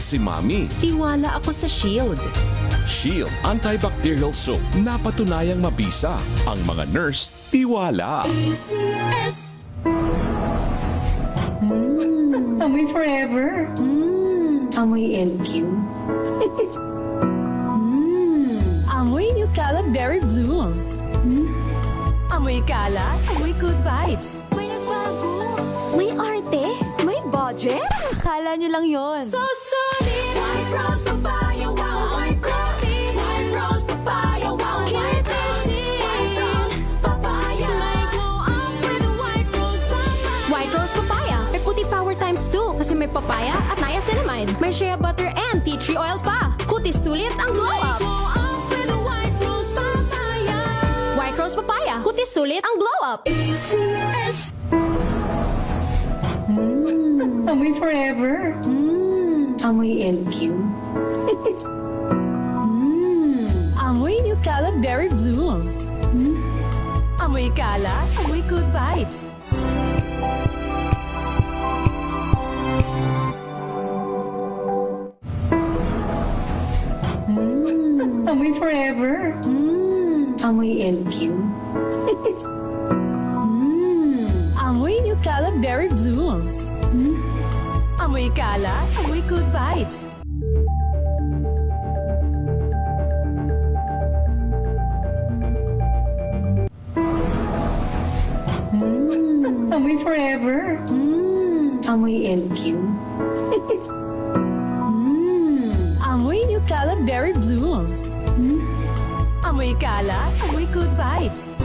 si Mami. Tiwala ako sa Shield. Shield Antibacterial Soap, napatunayang mabisa. Ang mga nurse, tiwala. Amoy forever. Amoy LQ. Amoy New Calad Berry Blooms. Amoy kalat, amoy good vibes. May nagbago. May arte. May budget. Akala nyo lang yon. So solid. White rose papaya, wow. White rose. White rose papaya, wow. White rose. White rose papaya. May glow up with a white rose papaya. White Rose Papaya. May puti power times 2 kasi may papaya at niacinamide. May shea butter and tea tree oil pa. Kutis sulit ang glow up. Glow up with a white rose papaya. White Rose Papaya. Kutis sulit ang glow up. ACS. Amoy forever. Amoy LQ. Amoy New Calad Berry Blooms. Amoy kalat, amoy good vibes. Amoy forever. Amoy LQ. Amoy New Calad Berry Blooms. Amoy kalat, amoy good vibes. Amoy forever. Amoy LQ. Amoy New Calad Berry Blooms. Amoy kalat, amoy good vibes.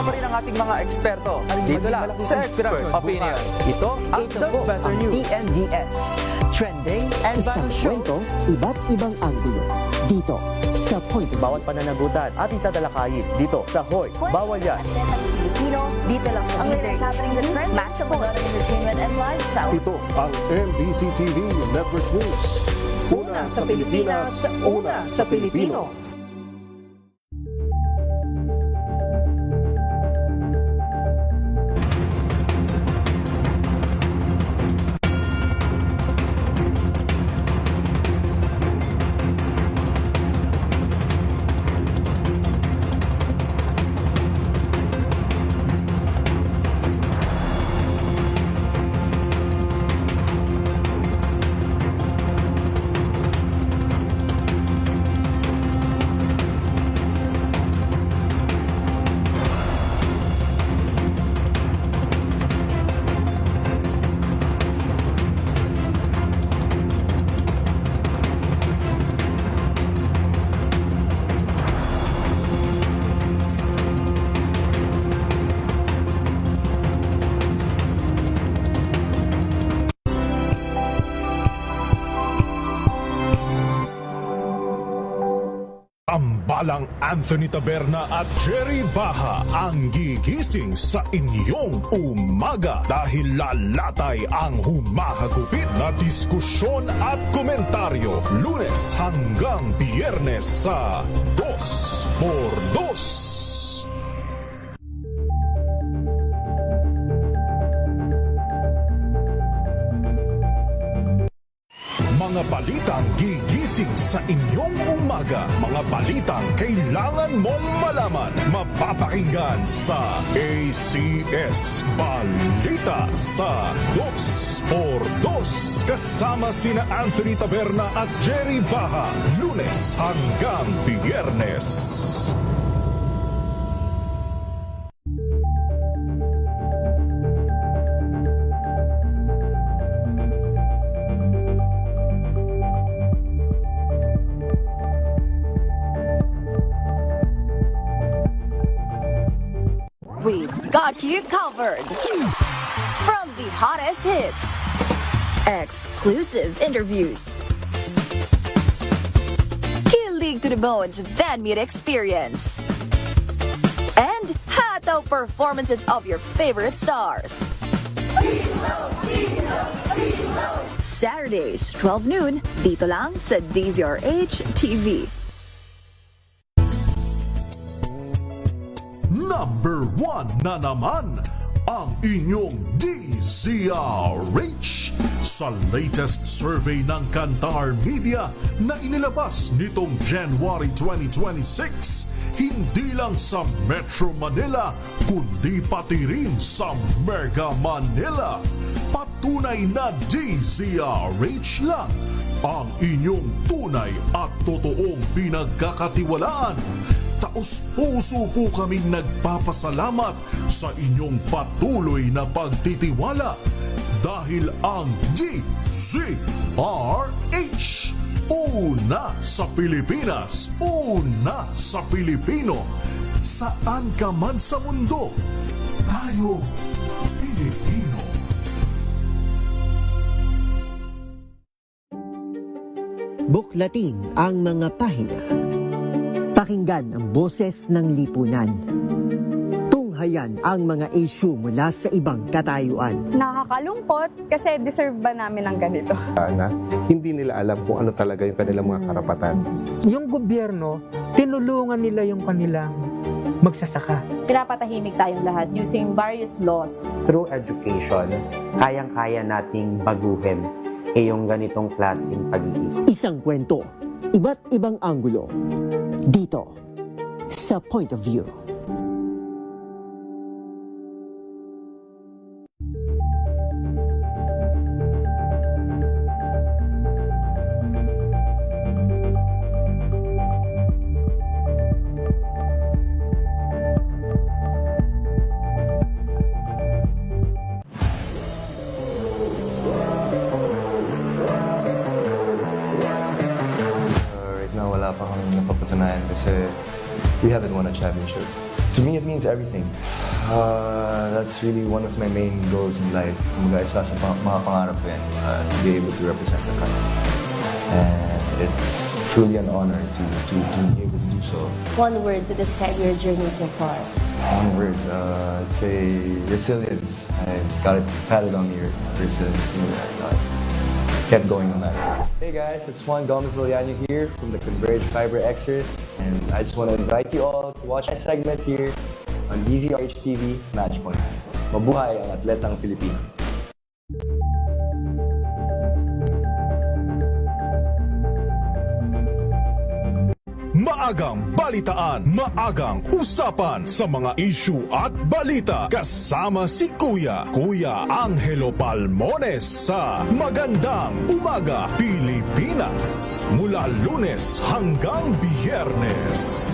Pa rin ang ating mga eksperto. Dito lang sa Expert Opinion. Ito ang Ito The po Better ang News. TNVS. Trending and Isang Fashion. kwento, iba't ibang anggulo. Dito, sa Point of Bawat pananagutan ating tatalakayin dito sa Hoy. Bawal yan. Pilipino, dito lang sa Deezer. Sa trend, match of entertainment and lifestyle. Ito ang MBC TV Network News. Una sa Pilipinas, una sa Pilipino. Tambalang Anthony Taberna at Jerry Baha ang gigising sa inyong umaga dahil lalatay ang humahagupit na diskusyon at komentaryo Lunes hanggang Biyernes sa 2x2. Mga balitang gigising sa inyong umaga. Mga balitang kailangan mong malaman. Mapapakinggan sa ACS Balita sa 2x2. Kasama sina Anthony Taberna at Jerry Baha. Lunes hanggang Biyernes. We've got you covered. From the hottest hits, exclusive interviews, kilig to the bones fan meet experience, and hataw performances of your favorite stars. Saturdays, 12 noon, dito lang sa DZRH TV. number 1 na naman ang inyong DZRH sa latest survey ng Kantar Media na inilabas nitong January 2026. Hindi lang sa Metro Manila, kundi pati rin sa Mega Manila. Patunay na DZRH lang ang inyong tunay at totoong pinagkakatiwalaan. Taos-puso po kaming nagpapasalamat sa inyong patuloy na pagtitiwala dahil ang DZRH una sa Pilipinas, una sa Pilipino. Saan ka man sa mundo, tayo Pilipino. Buklatin ang mga pahina. Pakinggan ang boses ng lipunan. Tunghayan ang mga issue mula sa ibang katayuan. Nakakalungkot kasi deserve ba namin ng ganito? Na hindi nila alam kung ano talaga yung kanilang mga karapatan. Yung gobyerno, tinulungan nila yung kanilang magsasaka. Pinapatahimik tayong lahat using various laws. Through education, kayang-kaya nating baguhin yung ganitong klaseng pag-iisip. Isang kwento, iba't ibang anggulo. Dito, sa Point of View. Wala pa kami napapatunayan kasi we haven't won a championship. To me, it means everything. That's really one of my main goals in life. Kumbaga, isa sa mga pangarap ko yan, to be able to represent the country. And it's truly an honor to be able to do so. One word to describe your journey so far. One word, I'd say resilience. I got it patted on the resilience. Kept going on that. Hey guys, it's Juan Gomez Liliano here from the Converge Fiber Xers, and I just want to invite you all to watch my segment here on DZRH TV Matchpoint. Mabuhay ang atletang Pilipino. Maagang balitaan, maagang usapan sa mga issue at balita kasama si Kuya Angelo Palmones sa Magandang Umaga Pilipinas mula Lunes hanggang Biyernes.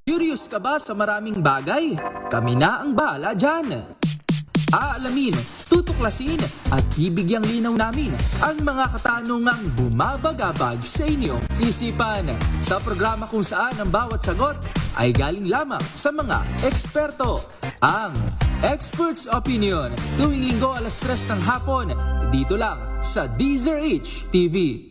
Curious ka ba sa maraming bagay? Kami na ang bahala dyan. Aalamin, tutuklasin at bibigyang linaw namin ang mga katanungang bumabagabag sa inyong isipan. Sa programa kung saan ang bawat sagot ay galing lamang sa mga eksperto. Ang Expert's Opinion, tuwing linggo 3:00 ng hapon, dito lang sa DZRH TV.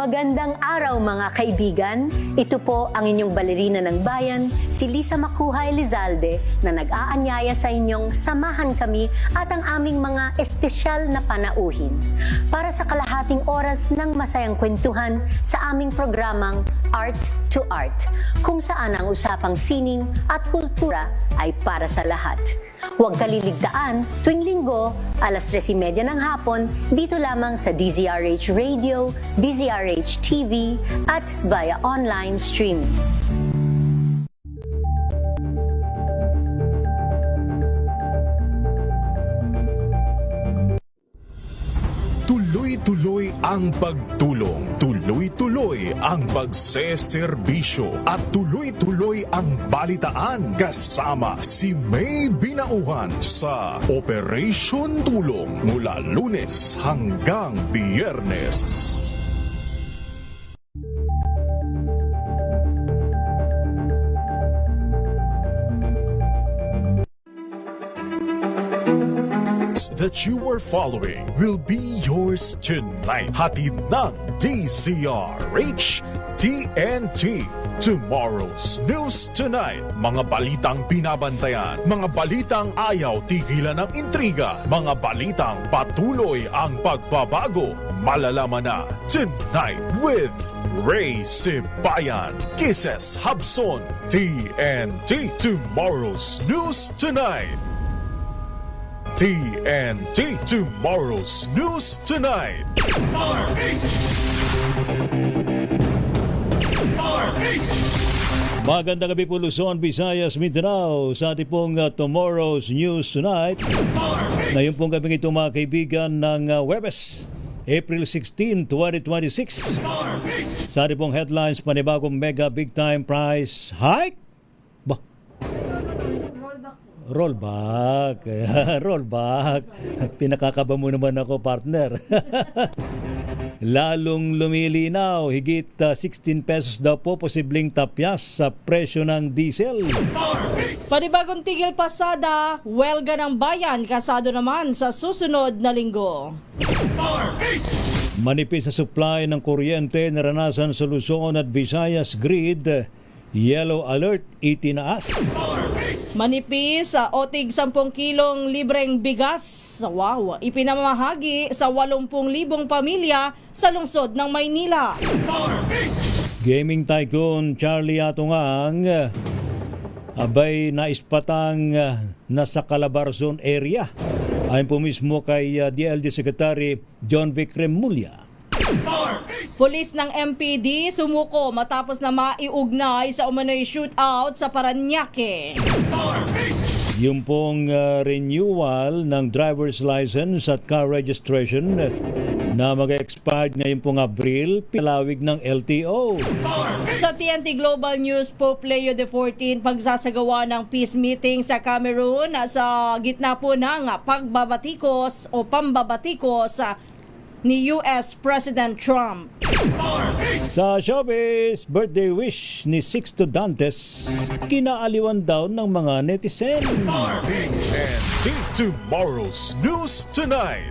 Magandang araw mga kaibigan. Ito po ang inyong balerina ng bayan, si Lisa Macuja Elizalde, na nag-aanyaya sa inyong samahan kami at ang aming mga espesyal na panauhin para sa kalahating oras ng masayang kwentuhan sa aming programang Art to Art, kung saan ang usapang sining at kultura ay para sa lahat. Huwag kaliligtaan, tuwing linggo, 3:30 ng hapon, dito lamang sa DZRH Radio, DZRH TV, at via online streaming. Tuloy-tuloy ang pagtulong, tuloy-tuloy ang pagseserbisyo, at tuloy-tuloy ang balitaan kasama si May Binauhan sa Operation Tulong mula Lunes hanggang Biyernes. that you are following will be yours tonight. Hatid ng DZRH TNT. Tomorrow's News Tonight. Mga balitang binabantayan, mga balitang ayaw tigilan ng intriga, mga balitang patuloy ang pagbabago. Malalaman na tonight with Ray Sibayan, Kisses Habson, TNT. Tomorrow's News Tonight. TNT. Tomorrow's News Tonight. Magandang gabi po Luzon, Visayas, Mindanao sa ating pong Tomorrow's News Tonight. Ngayon pong gabi ito mga kaibigan ng Webes, April 16, 2026. Sa ating pong headlines, panibagong mega big time price hike. Rollback. Rollback. Pinakakaba mo naman ako, partner. Lalong lumilinaw, higit 16 pesos daw po posibleng tapyas sa presyo ng diesel. Panibagong tigil pasada, welga ng bayan, kasado naman sa susunod na linggo. Manipis sa supply ng kuryente naranasan sa Luzon at Visayas grid. Yellow alert, itinaas. Manipis sa otig 10 kilong libreng bigas. Wow, ipinamahagi sa 80,000 pamilya sa lungsod ng Maynila. Gaming tycoon Charlie Atungang abay naispatang nasa Calabarzon area. Ayon po mismo kay DLG Secretary John Vic Remulla. Pulis ng MPD sumuko matapos na maiugnay sa umano'y shootout sa Paranaque. Yung pong renewal ng driver's license at car registration na mag-expired ngayon pong Abril, pinalawig ng LTO. Sa TNT Global News, Pope Leo XIV pagsasagawa ng peace meeting sa Cameroon sa gitna po ng pambabatikos ni US President Trump. Sa showbiz, birthday wish ni Sixto Dantes, kinaaliwan daw ng mga netizen. TNT. Tomorrow's News Tonight.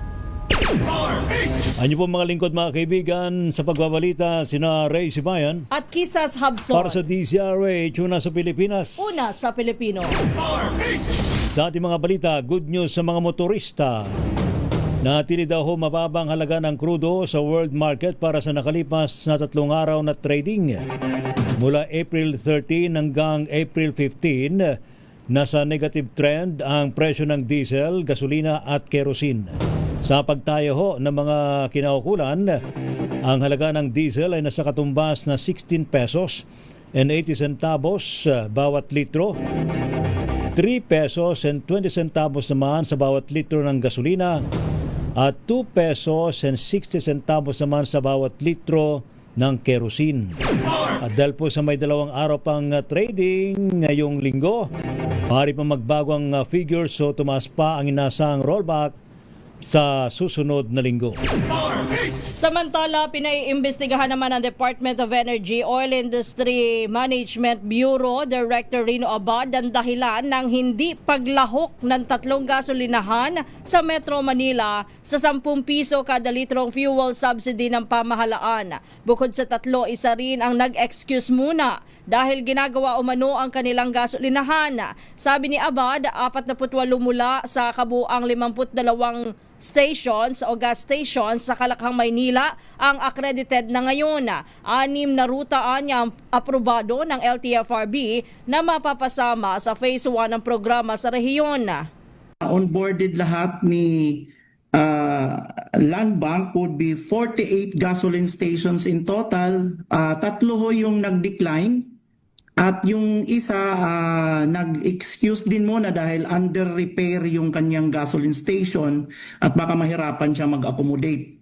Ano po mga lingkod mga kaibigan sa pagbabalita, sina Ray Sibayan at Kisses Habson para sa DZRH, una sa Pilipinas, una sa Pilipino. Sa ating mga balita, good news sa mga motorista. Natili daw ho mababang halaga ng krudo sa world market para sa nakalipas na 3 araw na trading. Mula April 13 hanggang April 15, nasa negative trend ang presyo ng diesel, gasolina at kerosene. Sa pagtayo ho ng mga kinaukulan, ang halaga ng diesel ay nasa katumbas na 16 pesos and 80 centavos bawat litro. 3 pesos and 20 centavos naman sa bawat litro ng gasolina at 2 pesos and 60 centavos naman sa bawat litro ng kerosene. At dahil po sa may 2 araw pang trading ngayong linggo, maaari pa magbago ang figures so tumaas pa ang inasang rollback sa susunod na linggo. Samantala, pinaiimbestigahan naman ng Department of Energy Oil Industry Management Bureau Director Rino Abad ang dahilan ng hindi paglahok ng 3 gasolinahan sa Metro Manila sa 10 piso kada litrong fuel subsidy ng pamahalaan. Bukod sa 3, isa rin ang nag-excuse muna dahil ginagawa umano ang kanilang gasolinahan. Sabi ni Abad, 48 mula sa kabuang 52 stations o gas stations sa Kalakhang, Maynila ang accredited na ngayon. 6 na rutaan niya aprobado ng LTFRB na mapapasama sa Phase 1 ng programa sa rehiyon. Onboarded lahat ni Land Bank would be 48 gasoline stations in total. 3 ho yung nag-decline. At yung isa nag-excuse din muna dahil under repair yung kanyang gasoline station at baka mahirapan siya mag-accommodate.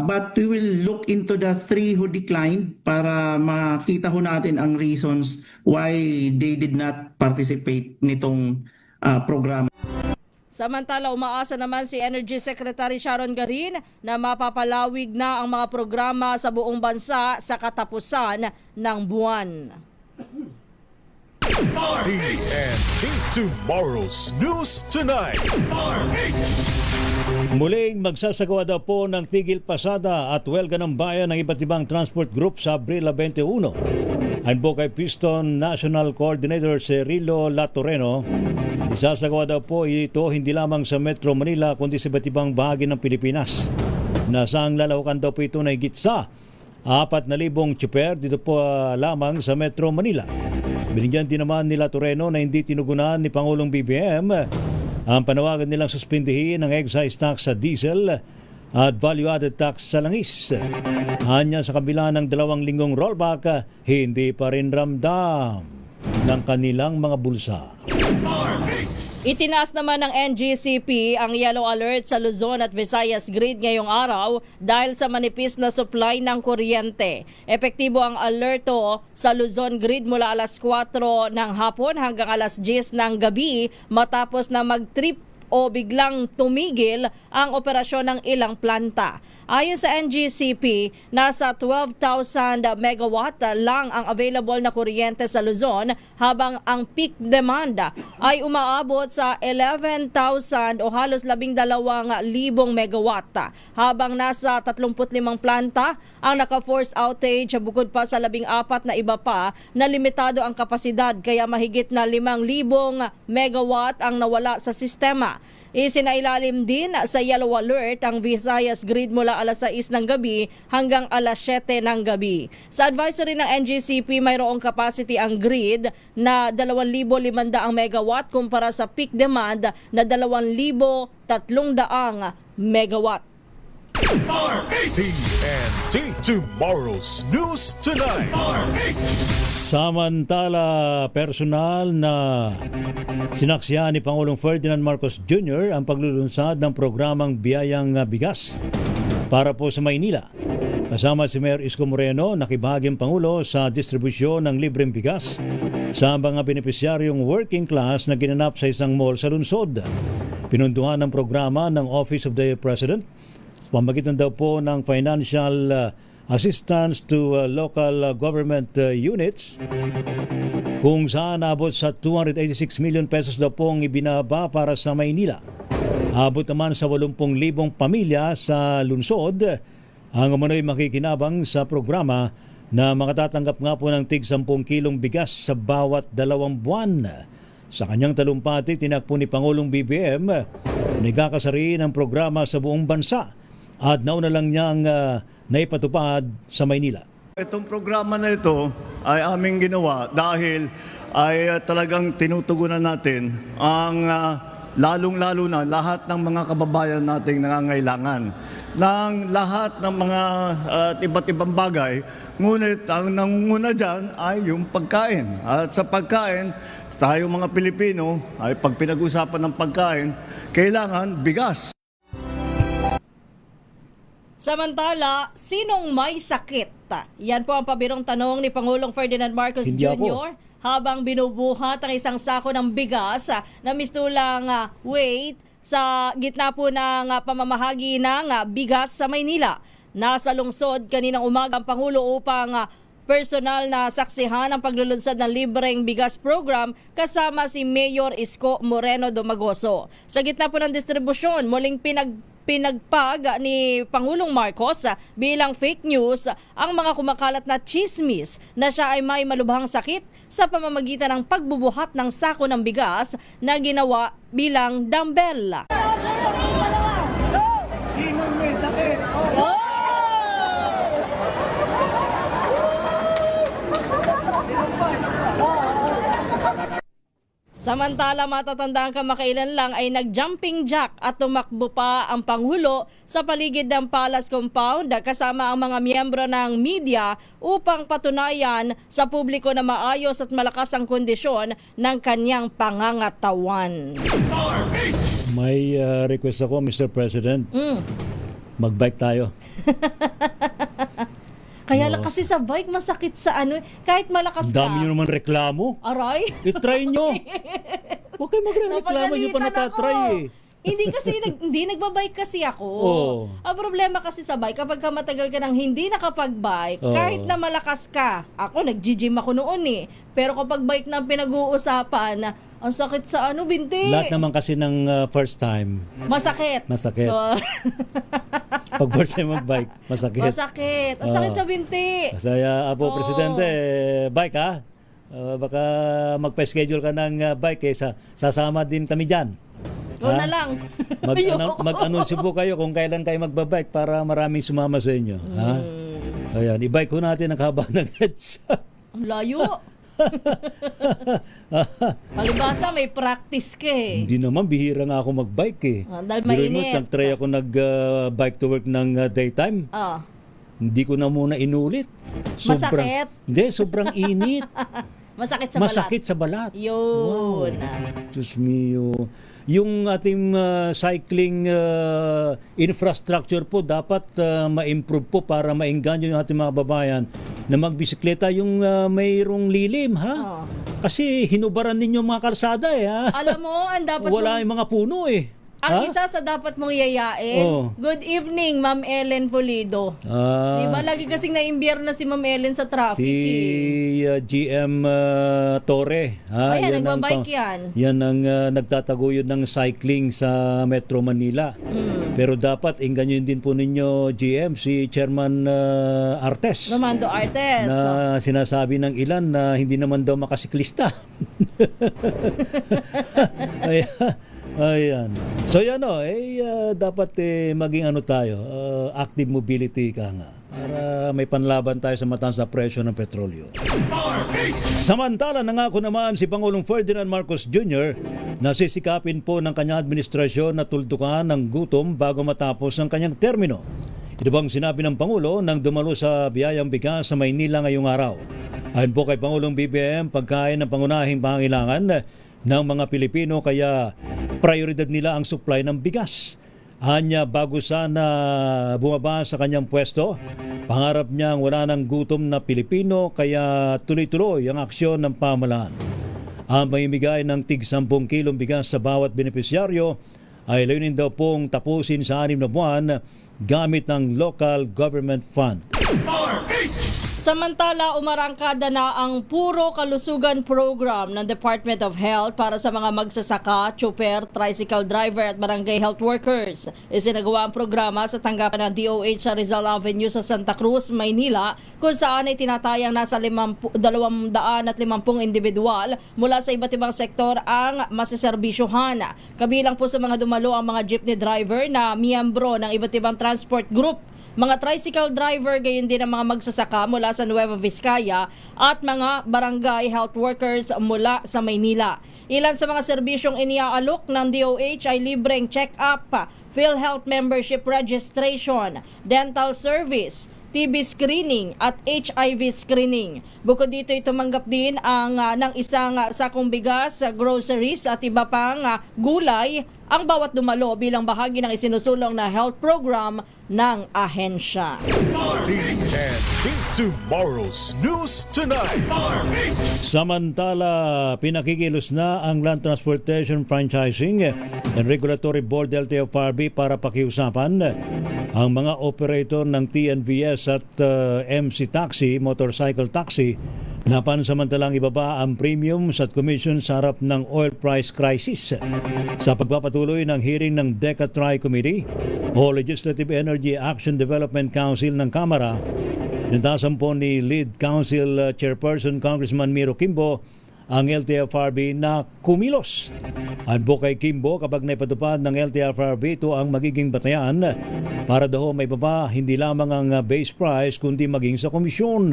But we will look into the 3 who declined para makita ho natin ang reasons why they did not participate nitong programa. Samantala, umaasa naman si Energy Secretary Sharon Garin na mapapalawig na ang mga programa sa buong bansa sa katapusan ng buwan. TNT. Tomorrow's News Tonight. Muling magsasagawa daw po ng tigil pasada at welga ng bayan ng iba't ibang transport group sa Abril 21. Ayon po kay Piston National Coordinator Cirilo Latoreno, isasagawa daw po ito hindi lamang sa Metro Manila kundi sa iba't ibang bahagi ng Pilipinas. Nasang lalawakan daw po ito na higit sa 4,000 tsuper dito po lamang sa Metro Manila. Binigyan din naman ni Latoreno na hindi tinugunan ni Pangulong BBM ang panawagan nilang suspindihin ng excise tax sa diesel at value-added tax sa langis. Anya sa kabila ng 2 linggong rollback, hindi pa rin ramdam ng kanilang mga bulsa. Itinaas naman ng NGCP ang yellow alert sa Luzon at Visayas grid ngayong araw dahil sa manipis na supply ng kuryente. Epektibo ang alerto sa Luzon grid mula alas 4 ng hapon hanggang alas 10 ng gabi matapos na mag-trip o biglang tumigil ang operasyon ng ilang planta. Ayon sa NGCP, nasa 12,000 megawatt lang ang available na kuryente sa Luzon habang ang peak demand ay umaabot sa 11,000 o halos 12,000 megawatt habang nasa 35 planta ang naka-forced outage bukod pa sa 14 na iba pa na limitado ang kapasidad kaya mahigit na 5,000 megawatt ang nawala sa sistema. Isinailalim din sa yellow alert ang Visayas grid mula alas 6 ng gabi hanggang alas 7 ng gabi. Sa advisory ng NGCP, mayroong capacity ang grid na 2,500 megawatt kumpara sa peak demand na 2,300 megawatt. TNT Tomorrow's News Tonight. Samantala, personal na sinaksihan ni Pangulong Ferdinand Marcos Jr. ang paglulunsad ng programang Biyayang Bigas para po sa Maynila. Kasama si Mayor Isko Moreno, nakibahagi ang Pangulo sa distribusyon ng libreng bigas sa mga benepisyaryong working class na ginanap sa isang mall sa lungsod. Pinuntuhan ng programa ng Office of the President sa pamagitan daw po ng financial assistance to local government units kung saan abot sa 286 million pesos daw pong ibinaba para sa Maynila. Abot naman sa 80,000 pamilya sa lungsod ang umano'y makikinabang sa programa na makatatanggap nga po ng tig 10 kilong bigas sa bawat 2 buwan. Sa kanyang talumpati, tinakpo ni Pangulong BBM na ikakasari ng programa sa buong bansa at nauna lang niyang naipatupad sa Maynila. Itong programa na ito ay aming ginawa dahil ay talagang tinutugunan natin ang lalong-lalo na lahat ng mga kababayan nating nangangailangan ng lahat ng mga iba't ibang bagay. Ngunit ang nangunguna dyan ay yung pagkain. At sa pagkain, tayo mga Pilipino ay pag pinag-usapan ng pagkain, kailangan bigas. Samantala, sinong may sakit? Yan po ang pabirong tanong ni Pangulong Ferdinand Marcos Hindi Jr. habang binubuhat ang isang sako ng bigas na mistulang weight sa gitna po ng pamamahagi ng bigas sa Maynila. Nasa lungsod kaninang umaga ang Pangulo upang personal na saksihan ang paglulunsad ng libreng bigas program kasama si Mayor Isko Moreno Domagoso. Sa gitna po ng distribusyon, muling pinagpag ni Pangulong Marcos bilang fake news ang mga kumakalat na chismis na siya ay may malubhang sakit sa pamamagitan ng pagbubuhat ng sako ng bigas na ginawa bilang dumbbell. Sinong may sakit? Samantala, matatandaan kamakailan lang ay nag-jumping jack at tumakbo pa ang Pangulo sa paligid ng Palace Compound kasama ang mga miyembro ng media upang patunayan sa publiko na maayos at malakas ang kondisyon ng kanyang pangangatawan. May request ako, Mr. President. Mag-bike tayo. Kaya lang kasi sa bike masakit sa kahit malakas ka. Dami nyo naman reklamo. Aray? I-try nyo. Huwag kayo magre-reklamo nyo pa natatry Hindi nagbabike kasi ako. Oh. Ang problema kasi sa bike, kapag matagal ka nang hindi nakapag-bike, kahit na malakas ka, ako nag-gym ako noon Pero kapag bike na pinag-uusapan, Ang sakit sa binti. Lahat naman kasi ng first time, Masakit. masakit. Oh. Pag first time mag-bike, masakit. Masakit. Ang sakit sa binti. Saya Oo. Apo Presidente, bike ha? Baka magpa-schedule ka ng bike sasama din kami dyan. Go na lang. Ayoko. Mag-anunsyo po kayo kung kailan kayo magbabike para maraming sumama sa inyo. Ha? Ayan, i-bike ko natin ang haba ng EDSA. Ang layo. Palibasa, may practice ka eh. Hindi naman, bihira nga ako mag-bike eh. Dahil Biruin mo, mainit. nag-try ako nag-bike to work ng daytime. Ah. Hindi ko na muna inulit. Masakit? Hindi, sobrang init. Masakit sa balat. Masakit sa balat. Yun. Diyos mio. Yung ating cycling infrastructure po dapat ma-improve po para maengganyo yung ating mga babayan na magbisikleta yung mayroong lilim, ha? Kasi hinubaran ninyo mga kalsada eh, ha? Alam mo, ang dapat wala yung mga puno eh. Ang isa sa dapat mong yayain, good evening, Ma'am Ellen Pulido. Diba lagi kasing naimbyer na si Ma'am Ellen sa traffic Si GM Torre. Ayan, nagbabike yan. Yan ang nagtataguyod ng cycling sa Metro Manila. Pero dapat ingganyo din po ninyo GM, si Chairman Artes. Romando Artes. Na sinasabi ng ilan na hindi naman daw makasiklista. Ayan. So yan dapat maging tayo, active mobility ka nga. Para may panlaban tayo sa mataas na presyo ng petrolyo. Samantala, nangako naman si Pangulong Ferdinand Marcos Jr. na sisikapin po ng kanyang administrasyon na tuldukan ng gutom bago matapos ang kanyang termino. Ito bang sinabi ng Pangulo nang dumalo sa biyayang bigas sa Maynila ngayong araw. Ayon po kay Pangulong BBM, pagkain ng pangunahing pangangailangan ng mga Pilipino kaya prioridad nila ang supply ng bigas. Anya bago sana bumaba sa kanyang pwesto, pangarap niyang wala ng gutom na Pilipino kaya tuloy-tuloy ang aksyon ng pamahalaan. Ang pamimigay ng tig 10 kilong bigas sa bawat benepisyaryo ay layunin daw pong tapusin sa 6 na buwan gamit ng local government fund. Samantala, umarangkada na ang Puro Kalusugan Program ng Department of Health para sa mga magsasaka, tsuper, tricycle driver at barangay health workers. Isinagawa ang programa sa tanggapan ng DOH sa Rizal Avenue sa Santa Cruz, Maynila, kung saan ay tinatayang nasa 250 individual mula sa iba't ibang sektor ang masiserbisyuhan. Kabilang po sa mga dumalo ang mga jeepney driver na miyembro ng iba't ibang transport group, mga tricycle driver, gayon din ang mga magsasaka mula sa Nueva Vizcaya at mga barangay health workers mula sa Maynila. Ilan sa mga serbisyong iniaalok ng DOH ay libreng check-up, PhilHealth membership registration, dental service, TB screening at HIV screening. Bukod dito, tumanggap din ng isang sakong bigas, groceries at iba pang gulay ang bawat dumalo bilang bahagi ng isinusulong na health program ng ahensya. TNT Tomorrow's News Tonight. Samantala, pinakikilos na ang Land Transportation Franchising and Regulatory Board LTFRB para pakiusapan ang mga operator ng TNVS at MC Taxi, Motorcycle Taxi, na pansamantalang ibaba ang premiums at commissions sa harap ng oil price crisis. Sa pagpapatuloy ng hearing ng DECA Tri-Committee o Legislative Energy Action Development Council ng Kamara, nintasan po ni Lead Council Chairperson Congressman Miro Kimbo ang LTFRB na kumilos. Ayon po kay Kimbo, kapag naipatupad ng LTFRB, ito ang magiging batayan para daw may baba hindi lamang ang base price kundi maging sa komisyon.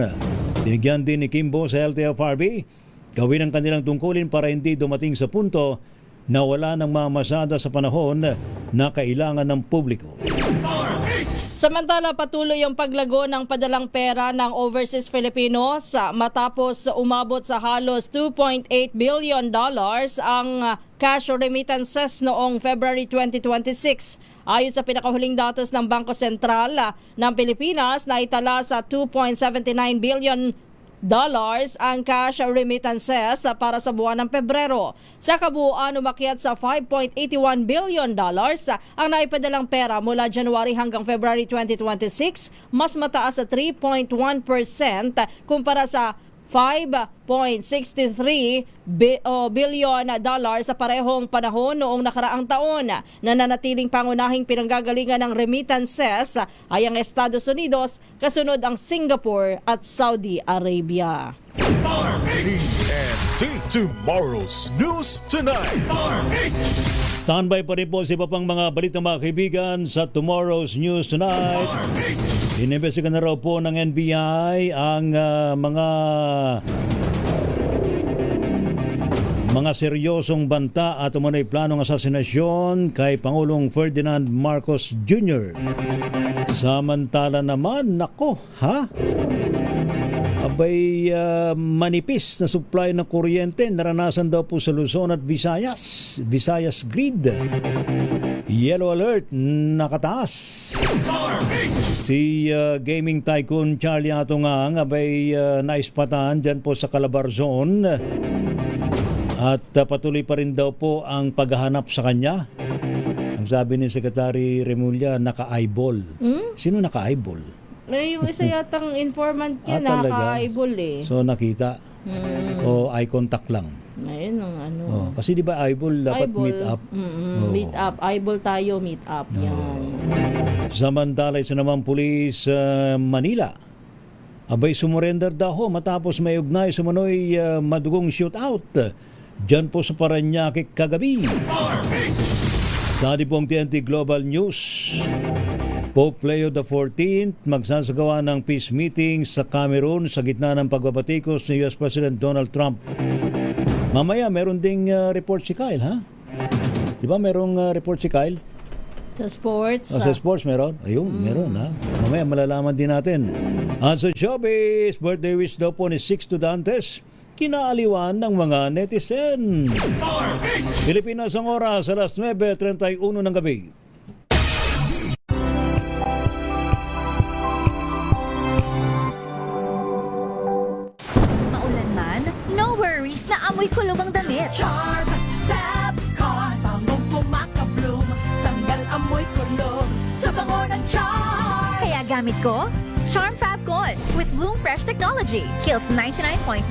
Binigyan din ni Kimbo sa LTFRB gawin ang kanilang tungkulin para hindi dumating sa punto na wala ng mamasada sa panahon na kailangan ng publiko. Samantala, patuloy ang paglago ng padalang pera ng overseas Filipinos matapos umabot sa halos $2.8 billion ang cash remittances noong February 2026. Ayon sa pinakahuling datos ng Bangko Sentral ng Pilipinas na itala sa $2.79 billion ang cash remittances para sa buwan ng Pebrero. Sa kabuuan, umakyat sa $5.81 billion ang naipadalang pera mula January hanggang February 2026, mas mataas sa 3.1% kumpara sa $5.63 billion sa parehong panahon noong nakaraang taon. Nananatiling pangunahing pinanggagalingan ng remittances ay ang Estados Unidos, kasunod ang Singapore at Saudi Arabia. TNT Tomorrow's News Tonight. Standby pa rin po sa iba pang mga balita mga kaibigan sa Tomorrow's News Tonight. Inimbestiga na raw po ng NBI ang mga seryosong banta at umano'y planong asasinasyon kay Pangulong Ferdinand Marcos Jr. Samantala naman, abay manipis na supply ng kuryente naranasan daw po sa Luzon at Visayas Grid. Yellow alert nakataas. Si gaming tycoon Charlie Atungang abay naispatan dyan po sa Calabarzon at patuloy pa rin daw po ang paghahanap sa kanya. Ang sabi ni Secretary Remulla, naka-eyeball. Sino naka-eyeball? Yung isa yatang informant niya naka-eyeball eh. So nakita. O eye contact lang. Ayun ang ano. Kasi di ba eyeball dapat eyeball, meet up? Meet up. Eyeball tayo, meet up. Yan. Samantala isa naman pulis Manila. Abay sumurrender daw matapos may ugnay sa manoy madugong shootout. Diyan po sa Parañaque kagabi. Sa ating pong TNT Global News, Pope Leo XIV magsasagawa ng peace meeting sa Cameroon sa gitna ng pagbabatikos ni US President Donald Trump. Mamaya meron ding report si Kyle, ha? Di ba merong report si Kyle? Sa sports. Sa sports meron? Ayun, meron, ha? Mamaya malalaman din natin. At sa showbiz, birthday wish daw po ni Sixto Dantes, kinaaliwan ng mga netizen. Pilipinas ang oras, alas 9:31 ng gabi. Maulan man, no worries na amoy kulog ang damit. Charm Fabcon, bangong kumakabloom, tanggal amoy kulog sa bango ng Charm. Kaya gamit ko Charm Fabcon with Bloom Fresh technology. Kills 99.9%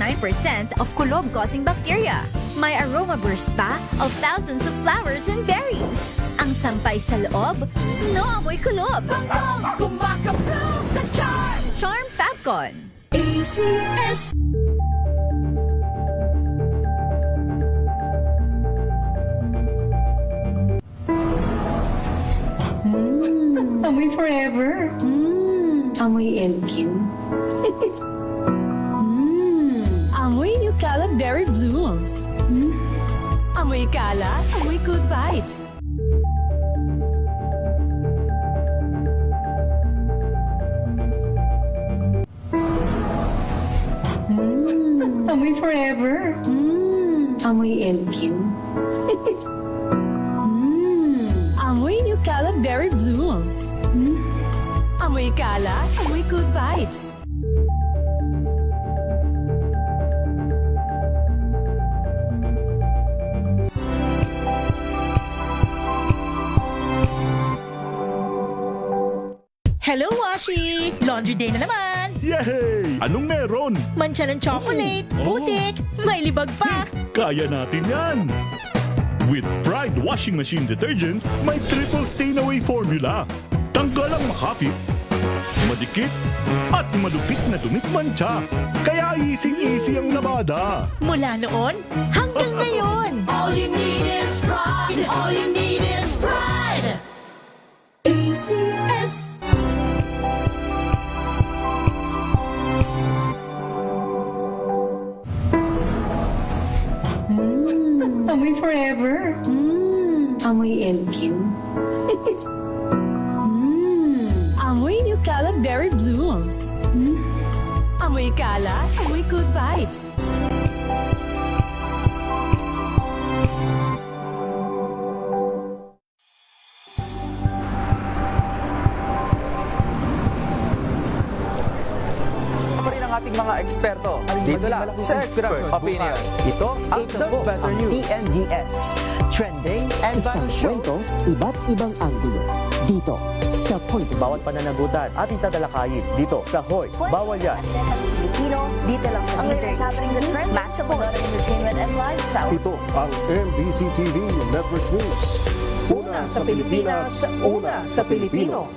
of kulob-causing bacteria. May aroma burst pa of thousands of flowers and berries. Ang sampay sa loob, no amoy kulob. Bangong kumakabloom sa Charm. Charm Fabcon. ACS. Amoy forever. Amoy LQ. Amoy New Calab Berry Blooms. Amoy kalat, amoy good vibes. Amoy forever. Amoy LQ. Amoy New Calab Berry Blooms. Amoy kalat, amoy good vibes. Hello, Washi! Laundry day na naman! Yay! Anong meron? Mancha ng chocolate, putik, may libag pa! Kaya natin yan! With Pride Washing Machine Detergent, may triple stain-away formula. Tanggal ang makapit, madikit, at malupit na dumit mancha. Kaya easy-easy ang labada. Mula noon hanggang ngayon! All you need is pride! All you need is pride! ACS. Amoy forever. Amoy LQ. Amoy New Calab Berry Blooms. Amoy kalat, amoy good vibes. Ating mga eksperto. Dito lang sa Expert Opinion. Ito ang The Better ang News. TNVS. Trending and Isang Battle Show. kwento, iba't ibang anggulo. Dito sa Point of View. Bawat pananagutan ating tatalakayin dito sa Hoy, Bawal Yan. Pilipino, dito lang sa DZRH. Match of entertainment and lifestyle. Ito ang MBC TV Network News. Una sa Pilipinas, una sa Pilipino.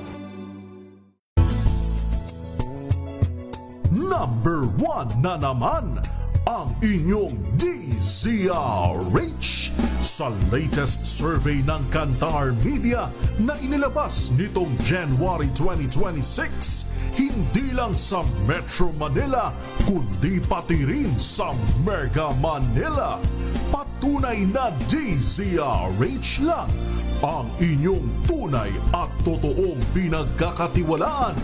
Number 1 na naman ang inyong DZRH sa latest survey ng Kantar Media na inilabas nitong January 2026. Hindi lang sa Metro Manila, kundi pati rin sa Mega Manila. Patunay na DZRH lang ang inyong tunay at totoong pinagkakatiwalaan.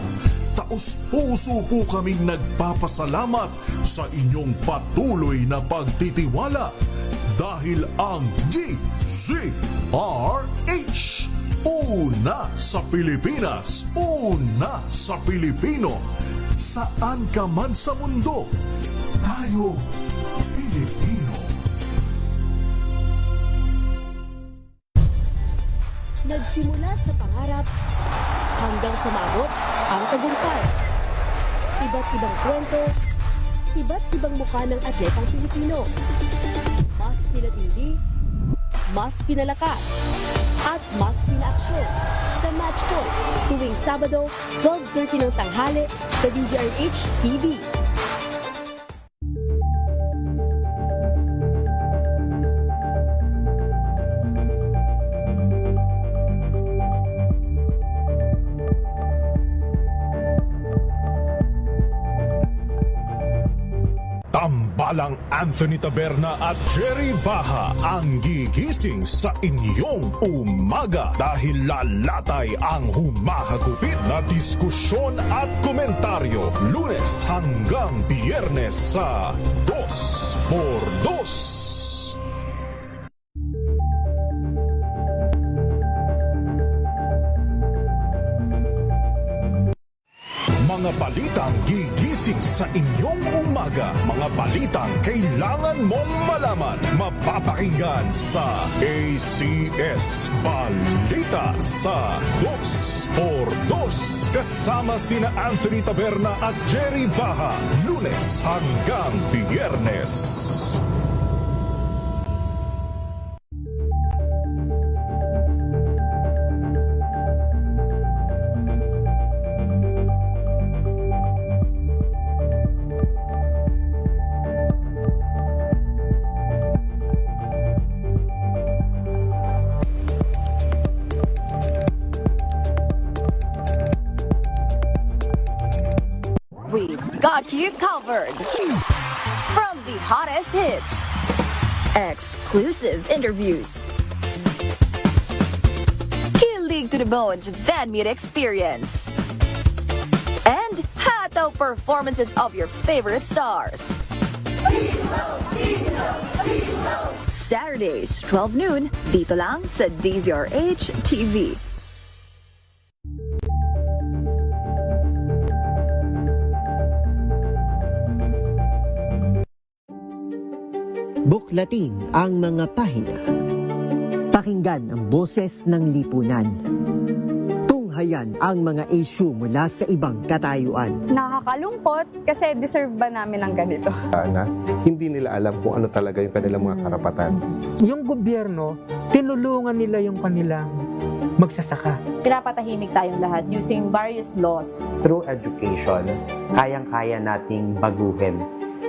Taos-puso po kaming nagpapasalamat sa inyong patuloy na pagtitiwala dahil ang DZRH, una sa Pilipinas, una sa Pilipino. Saan ka man sa mundo, tayo Pilipino. Nagsimula sa pangarap hanggang sa maabot ang tagumpay. Iba't ibang kwento, iba't ibang mukha ng atletang Pilipino. Mas pinatindi, mas pinalakas, at mas pinaaksyon sa Match Point tuwing Sabado, 12:30 ng tanghali sa DZRH TV. Tambalang Anthony Taberna at Jerry Baha ang gigising sa inyong umaga dahil lalatay ang humahagupit na diskusyon at komentaryo Lunes hanggang Biyernes sa 2x2. Mga balitang gigising sa inyong umaga. Mga balitang kailangan mong malaman. Mapapakinggan sa ACS Balita sa 2x2. Kasama sina Anthony Taberna at Jerry Baha. Lunes hanggang Biyernes. We've got you covered. From the hottest hits, exclusive interviews, kilig to the bones fan meet experience, and hataw performances of your favorite stars. Saturdays, 12 noon, dito lang sa DZRH TV. Buklatin ang mga pahina. Pakinggan ang boses ng lipunan. Tunghayan ang mga issue mula sa ibang katayuan. Nakakalungkot kasi deserve ba namin ng ganito? Na hindi nila alam kung ano talaga yung kanilang mga karapatan. Yung gobyerno, tinulungan nila yung kanilang magsasaka. Pinapatahimik tayong lahat using various laws. Through education, kayang-kaya nating baguhin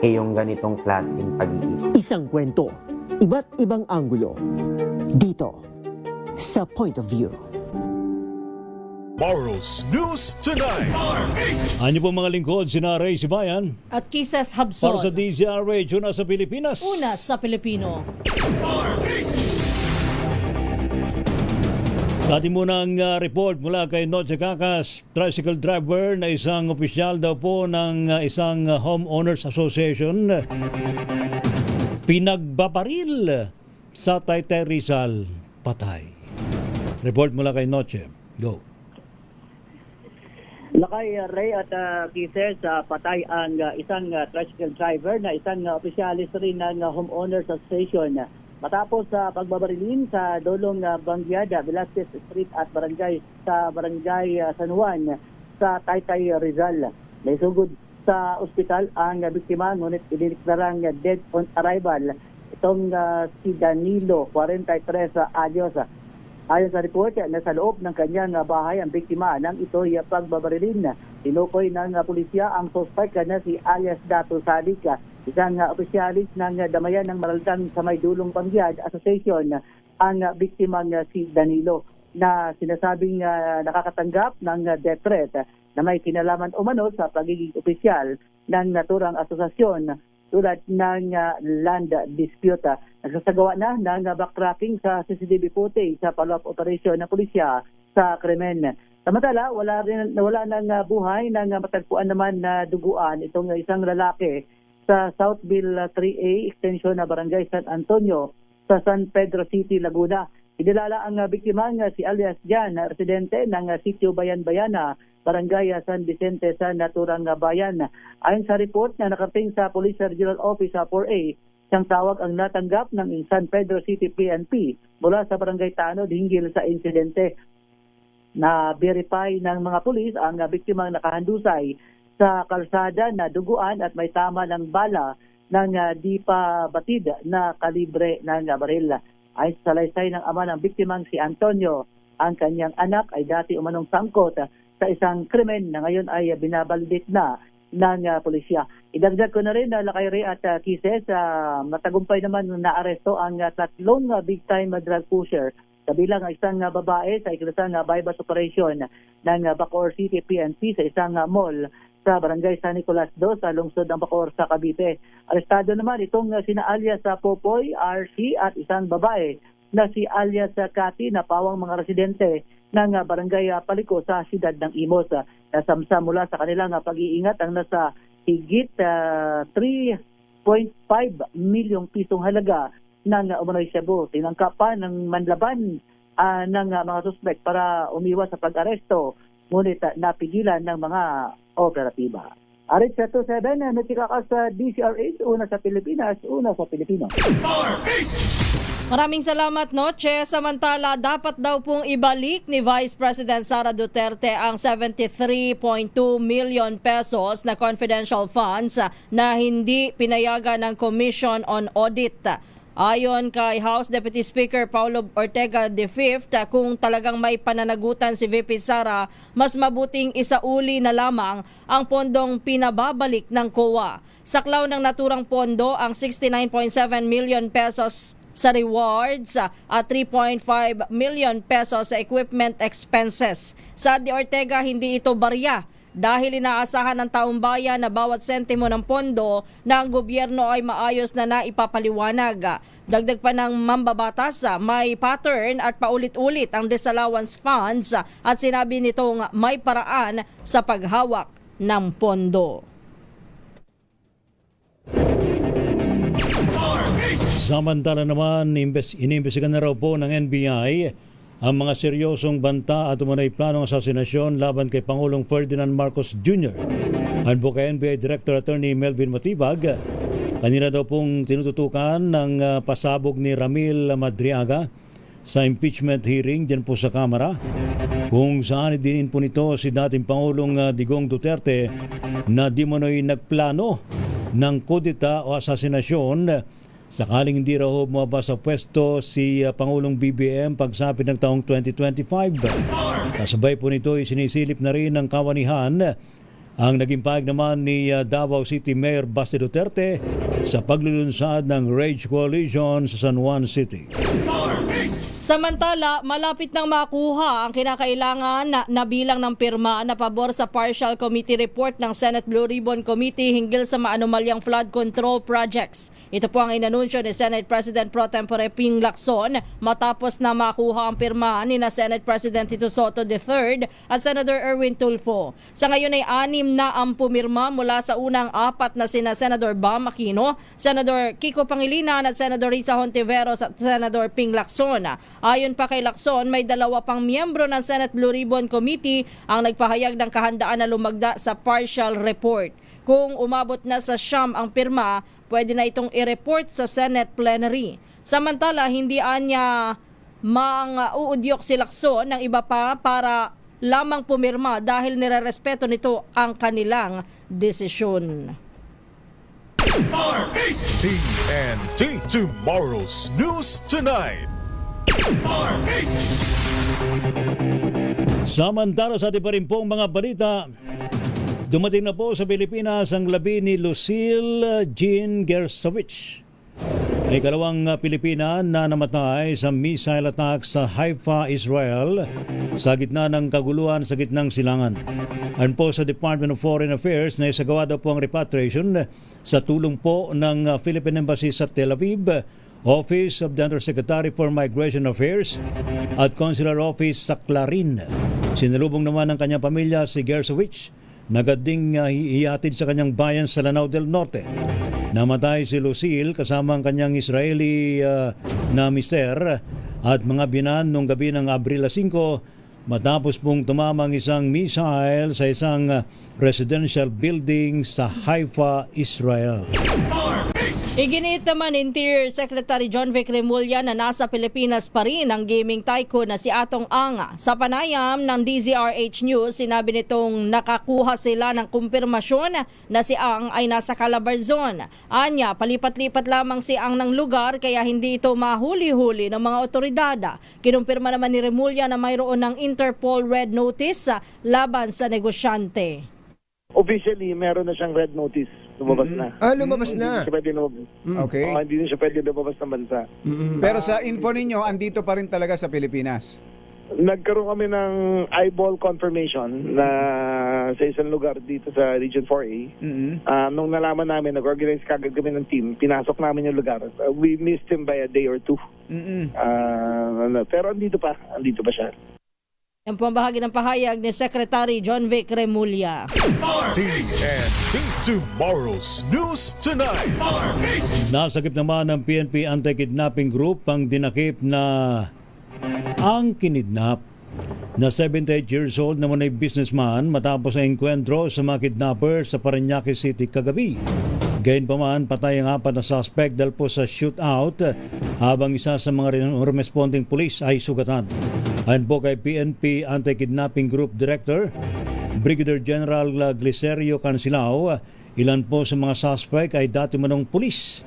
yung ganitong klaseng pag-iisip. Isang kwento, iba't ibang anggulo. Dito sa Point of View. Marvel's News Tonight. Ano po mga lingkod, sina Ray Sibayan at Kisses Habson. Para sa DZRH, una sa Pilipinas. Una sa Pilipino. Sa ating munang report mula kay Noche Cacas, tricycle driver na isang opisyal daw po ng isang homeowners association, pinagbabaril sa Taytay Rizal, patay. Report mula kay Noche. Go. Lakay Ray at Kisses, patay ang isang tricycle driver na isang opisyalis rin ng Homeowners Association matapos sa pagbabarilin sa Dolong Bangyada, Velasquez Street at Barangay San Juan sa Taytay, Rizal. Naisugod sa ospital ang biktima ngunit idineklarang dead on arrival itong si Danilo, 43 anyos. Ayon sa report, nasa loob ng kanyang bahay ang biktima nang ito'y pagbabarilin. Tinukoy ng pulisya ang suspect na si alias Dato Sadik, isang opisyalis ng Damayan ng Maraldang sa May Dulong Bangyad Association, ang biktimang si Danilo na sinasabing nakakatanggap ng death threat na may kinalaman umano sa pagiging opisyal ng naturang asosasyon tulad ng land dispute. Nagsasagawa na ng backtracking sa CCTV footage sa follow-up operation ng pulisya sa krimen. Samantala, wala ng buhay nang matagpuan naman na duguan itong isang lalaki sa Southville 3A extension na Barangay San Antonio sa San Pedro City, Laguna. Idilala ang biktima si alias Jan, residente ng Sitio Bayan-Bayana, Barangay San Vicente sa naturang bayan. Ayon sa report na nakarating sa Police Regional Office sa 4A, isang tawag ang natanggap ng San Pedro City PNP mula sa Barangay Tanod hinggil sa insidente. Na-verify ng mga pulis ang biktimang nakahandusay sa kalsada na duguan at may tama ng bala ng di pa batid na kalibre ng baril. Ay sa salaysay ng ama ng biktimang si Antonio, ang kanyang anak ay dati umanong sangkot sa isang krimen na ngayon ay binabalidit na ng pulisya. Idagdag ko na rin na Lakayre at Kises, matagumpay naman na aresto ang tatlong big-time drug pusher kabilang ang isang babae sa ikinasang bypass operation ng Bacoor City PNP sa isang mall sa Barangay San Nicolas 2 sa lungsod ng Bacoor sa Cavite. Arestado naman itong sina alias Popoy, RC at isang babae na si alias Cathy na pawang mga residente ng Barangay Paliko sa siyudad ng Imos. Nasamsa mula sa kanilang pag-iingat ang nasa higit 3.5 milyong pisong halaga ng umano'y shabu. Tinangkap pa ng manlaban ng mga suspect para umiwas sa pag-aresto, ngunit napigilan ng mga operatiba. Arit sa 27, natika ka sa DCRH, una sa Pilipinas, una sa Pilipino. Maraming salamat, Noche. Samantala, dapat daw pong ibalik ni Vice President Sara Duterte ang 73.2 million pesos na confidential funds na hindi pinayagan ng Commission on Audit. Ayon kay House Deputy Speaker Paulo Ortega V, kung talagang may pananagutan si VP Sara, mas mabuting isauli na lamang ang pondong pinababalik ng COA. Saklaw ng naturang pondo ang 69.7 million pesos sa rewards at 3.5 million pesos sa equipment expenses. Sa Ortega, hindi ito barya dahil inaasahan ng taong bayan na bawat sentimo ng pondo ng gobyerno ay maayos na naipapaliwanag. Dagdag pa ng mambabatas, may pattern at paulit-ulit ang disallowance funds at sinabi nitong may paraan sa paghawak ng pondo. Samantala naman, inimbestigan na raw po ng NBI ang mga seryosong banta at umunay planong asasinasyon laban kay Pangulong Ferdinand Marcos Jr. Ang kay NBI Director Attorney Melvin Matibag, kanina daw pong tinututukan ng pasabog ni Ramil Madriaga sa impeachment hearing dyan po sa Kamara, kung saan idinin po nito si dating Pangulong Digong Duterte na di mo'y nagplano ng kudeta o asasinasyon sakaling hindi raw bumaba sa pwesto si Pangulong BBM pagsapit ng taong 2025. Kasabay po nito ay sinisilip na rin ng kawanihan ang naging pahayag naman ni Davao City Mayor Basti Duterte sa paglulunsad ng Rage Coalition sa San Juan City. Samantala, malapit nang makuha ang kinakailangan na bilang ng pirma na pabor sa partial committee report ng Senate Blue Ribbon Committee hinggil sa maanomalyang flood control projects. Ito po ang inanunsyo ni Senate President Pro Tempore Ping Lacson matapos na makuha ang pirma ni na Senate President Tito Soto III at Senator Erwin Tulfo. Sa ngayon ay 6 na ang pumirma mula sa unang 4 na sina Senator Bam Aquino, Senator Kiko Pangilinan at Senator Risa Hontiveros at Senator Ping Lacson. Ayon pa kay Lacson, may 2 pang miyembro ng Senate Blue Ribbon Committee ang nagpahayag ng kahandaan na lumagda sa partial report. Kung umabot na sa 9 ang pirma, pwede na itong i-report sa Senate plenary. Samantala, hindi anya uudyok si Lacson ng iba pa para lamang pumirma dahil nirerespeto nito ang kanilang desisyon. TNT Tomorrow's News Tonight. Samantala sa ating pa rin pong mga balita, dumating na po sa Pilipinas ang labi ni Lucille Jean Gersowich. Ay kalawang Pilipina na namatay sa missile attack sa Haifa, Israel sa gitna ng kaguluhan sa gitnang silangan. Ayon po sa Department of Foreign Affairs na isagawa daw po ang repatriation sa tulong po ng Philippine Embassy sa Tel Aviv, Office of the Undersecretary for Migration Affairs at Consular Office sa Clarin. Sinalubong naman ng kanyang pamilya si Gersowich na agad ding ihatid sa kanyang bayan sa Lanao del Norte. Namatay si Lucille kasama ang kanyang Israeli na mister at mga binan noong gabi ng Abril 5 matapos pong tumamang isang missile sa isang residential building sa Haifa, Israel. Iginiit naman Interior Secretary John Vic Remulla na nasa Pilipinas pa rin ang gaming tycoon na si Atong Anga. Sa panayam ng DZRH News, sinabi nitong nakakuha sila ng kumpirmasyon na si Ang ay nasa Calabarzon. Anya, palipat-lipat lamang si Ang ng lugar kaya hindi ito mahuli-huli ng mga otoridad. Kinumpirma naman ni Remulla na mayroon ng Interpol Red Notice laban sa negosyante. Officially, meron na siyang red notice. Lumabas na. Lumabas na. Hindi siya pwede lumabas. Okay. Hindi din siya pwede lumabas ng bansa. Pero sa info ninyo, andito pa rin talaga sa Pilipinas? Nagkaroon kami ng eyeball confirmation na sa isang lugar dito sa Region 4A. Nung nalaman namin, nag-organize kagad kami ng team. Pinasok namin yung lugar. We missed him by a day or two. Pero andito pa siya. Ang pambahagi ng pahayag ni Secretary John Vic Remulla. TNT Tomorrow's News Tonight. Nasagip naman ng PNP Anti-Kidnapping Group ang dinakip na ang kinidnap na 78 years old na munay businessman matapos ang enkwentro sa mga kidnapper sa Parañaque City kagabi. Gayunpaman, patay ang 4 na suspect dahil po sa shootout habang isa sa mga responding police ay sugatan. Ayon po kay PNP Anti-Kidnapping Group Director Brigadier General Glicerio Cansilao, ilan po sa mga suspect ay dati manong pulis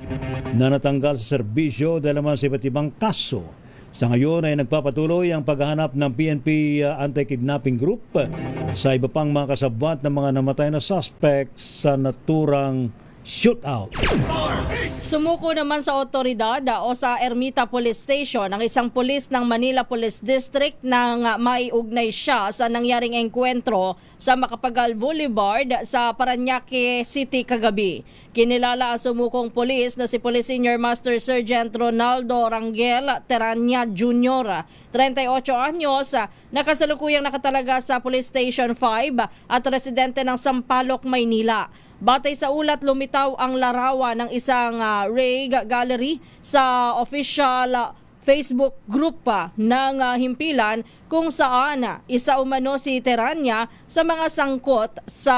na natanggal sa serbisyo dahil naman sa iba't ibang kaso. Sa ngayon ay nagpapatuloy ang paghahanap ng PNP Anti-Kidnapping Group sa iba pang mga kasabwat ng mga namatay na suspect sa naturang shootout. Sumuko naman sa otoridad o sa Ermita Police Station ang isang pulis ng Manila Police District nang maiugnay siya sa nangyaring engkwentro sa Macapagal Boulevard sa Parañaque City kagabi. Kinilala ang sumukong pulis na si Police Senior Master Sergeant Ronaldo Rangel Terania Jr., 38 anyos, nakasalukuyang nakatalaga sa Police Station 5 at residente ng Sampaloc, Maynila. Batay sa ulat, lumitaw ang larawan ng isang Ray Gallery sa official Facebook group ng himpilan kung saan isa umano si Terania sa mga sangkot sa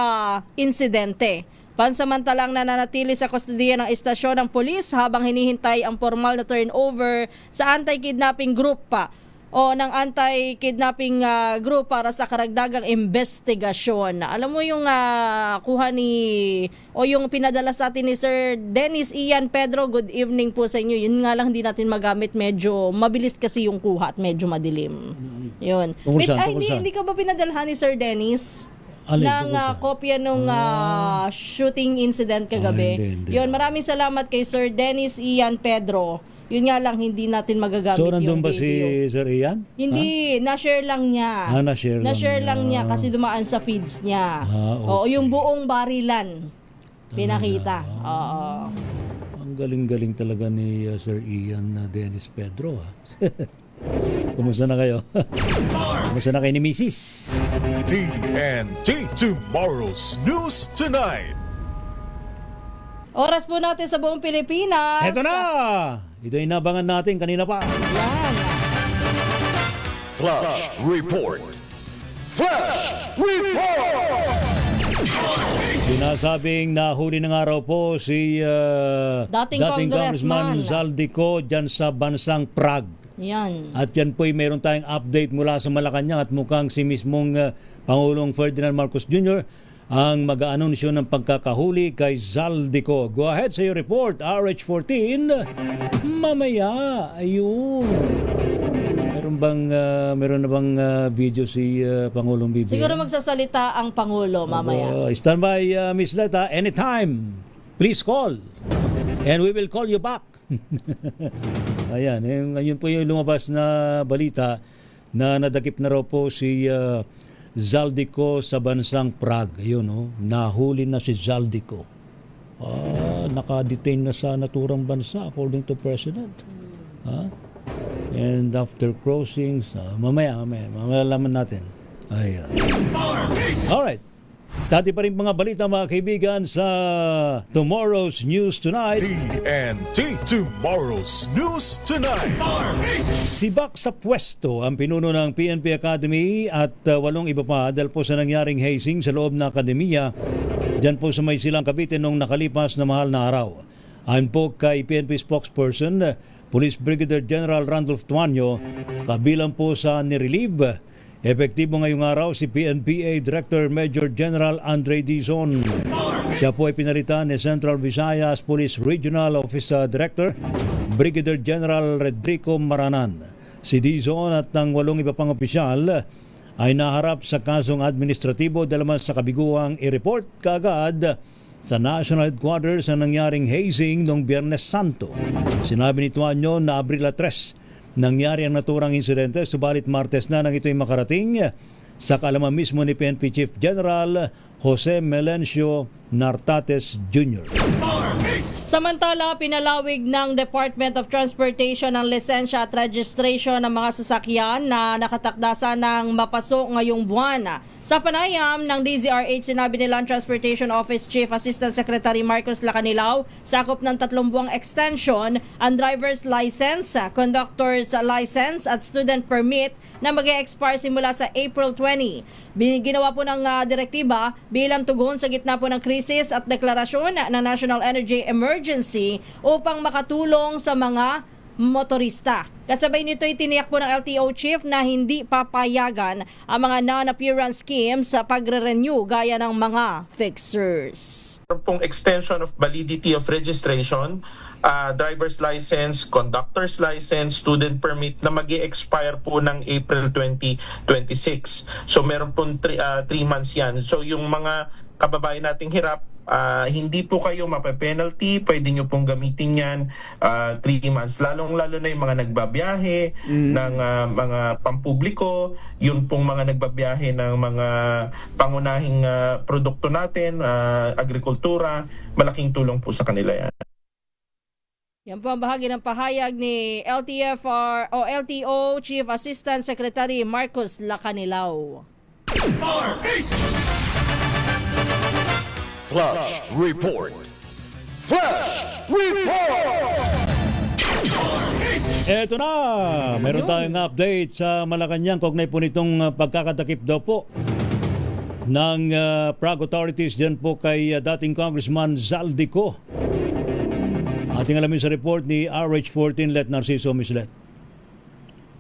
insidente. Pansamantalang nananatili sa kustodiya ng istasyon ng pulis habang hinihintay ang formal na turnover sa anti-kidnapping group o ng anti-kidnapping group para sa karagdagang investigasyon. Alam mo yung kuha o yung pinadala sa atin ni Sir Dennis Ian Pedro, good evening po sa inyo. Yun nga lang hindi natin magamit, medyo mabilis kasi yung kuha at medyo madilim. Yun. Hindi ka ba pinadalhan ni Sir Dennis ng kopya nung shooting incident kagabi? Yun, maraming salamat kay Sir Dennis Ian Pedro. Yun nga lang, hindi natin magagamit yung video. So, nandun ba si Sir Ian? Hindi, na-share lang niya. Na-share lang niya kasi dumaan sa feeds niya. Oo, yung buong barilan pinakita. Oo. Ang galing-galing talaga ni Sir Ian Dennis Pedro. Kumusta na kayo? Kumusta na kayo ni Mrs.? TNT Tomorrow's News Tonight. Oras po natin sa buong Pilipinas. Eto na! Ito yung inabangan natin kanina pa. Yan. Flash Report. Flash Report! Sinasabing nahuli ng araw po si Dating Congressman Congressman. Zaldico dyan sa bansang Prague. Yan. At yan po'y meron tayong update mula sa Malacanang at mukhang si mismong Pangulong Ferdinand Marcos Jr. ang mag-aanunsyo ng pagkakahuli kay Zaldico. Go ahead sa iyo report, RH14. Mamaya, ayun. Meron na bang video si Pangulong BBM? Siguro magsasalita ang Pangulo mamaya. Stand by, Miss Leta, anytime. Please call. And we will call you back. Ayan, yun po yung lumabas na balita na nadakip na raw po si Zaldico sa bansang Prague. Ayun, nahuli na si Zaldico. Naka-detain na sa naturang bansa according to President. And after crossings, mamaya malalaman natin. Ayan. Alright. Sa ating pa rin mga balita mga kaibigan sa Tomorrow's News Tonight. TNT Tomorrow's News Tonight. Sibak sa pwesto ang pinuno ng PNP Academy at 8 iba pa dahil po sa nangyaring hazing sa loob ng akademiya dyan po sa may silang Cavite noong nakalipas na mahal na araw. Ayon po kay PNP spokesperson, Police Brigadier General Randolph Tuanyo, kabilang po sa nirelieve. Epektibo ngayong araw si PNPA Director Major General Andre Dizon. Siya po ay pinalitan ni Central Visayas Police Regional Office Director Brigadier General Redrico Maranan. Si Dizon at ng 8 iba pang opisyal ay naharap sa kasong administratibo dahil sa kabiguang i-report kaagad sa National Headquarters ang nangyaring hazing noong Biyernes Santo. Sinabi ni Tuanyo na Abril 3 nangyari ang naturang insidente, subalit Martes na nang ito'y makarating sa kaalaman mismo ni PNP Chief General Jose Melencio Nartates Jr. Samantala, pinalawig ng Department of Transportation ang lisensya at registration ng mga sasakyan na nakatakdasa ng mapasok ngayong buwan. Sa panayam ng DZRH, sinabi nila ang Transportation Office Chief Assistant Secretary Marcos Lacanilao, sakop ng 3 buwang extension ang driver's license, conductor's license at student permit na mag-e-expire simula sa April 20. Ginawa po ng direktiba bilang tugon sa gitna po ng krisis at deklarasyon ng National Energy Emergency upang makatulong sa mga motorista. Kasabay nito ay tiniyak po ng LTO Chief na hindi papayagan ang mga non-appearance schemes sa pagre-renew gaya ng mga fixers. Pong extension of validity of registration, driver's license, conductor's license, student permit na mag-i-expire po ng April 2026. So meron pong 3 months yan. So yung mga kababayan nating hirap, hindi po kayo mape-penalty, pwede nyo pong gamitin yan 3 months. Lalong-lalo na yung mga nagbabiyahe ng mga pampubliko, yun pong mga nagbabiyahe ng mga pangunahing produkto natin, agrikultura, malaking tulong po sa kanila yan. Yan po ang bahagi ng pahayag ni LTO Chief Assistant Secretary Marcos Lacanilao. Flash Report. Flash Report! Eto na, meron tayong update sa Malacanang kaugnay po nitong pagkakatakip daw po ng Prague authorities dyan po kay dating Congressman Zaldico. Ating alamin sa report ni RH14 Let Narciso Mislet.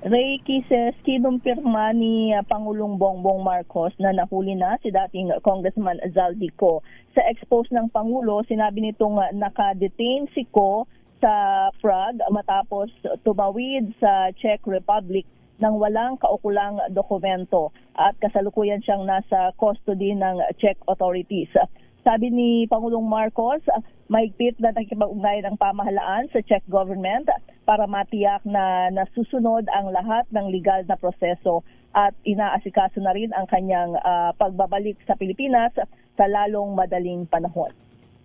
Ray Quises, kinumpirma ni Pangulong Bongbong Marcos na nahuli na si dating Congressman Zaldico. Sa expose ng Pangulo, sinabi nitong nakadetain si Ko sa Prague matapos tumawid sa Czech Republic nang walang kaukulang dokumento at kasalukuyan siyang nasa custody ng Czech authorities. Sabi ni Pangulong Marcos, mahigpit na nakikipag-ugnayan ng pamahalaan sa Czech government para matiyak na nasusunod ang lahat ng legal na proseso at inaasikaso na rin ang kanyang pagbabalik sa Pilipinas sa lalong madaling panahon.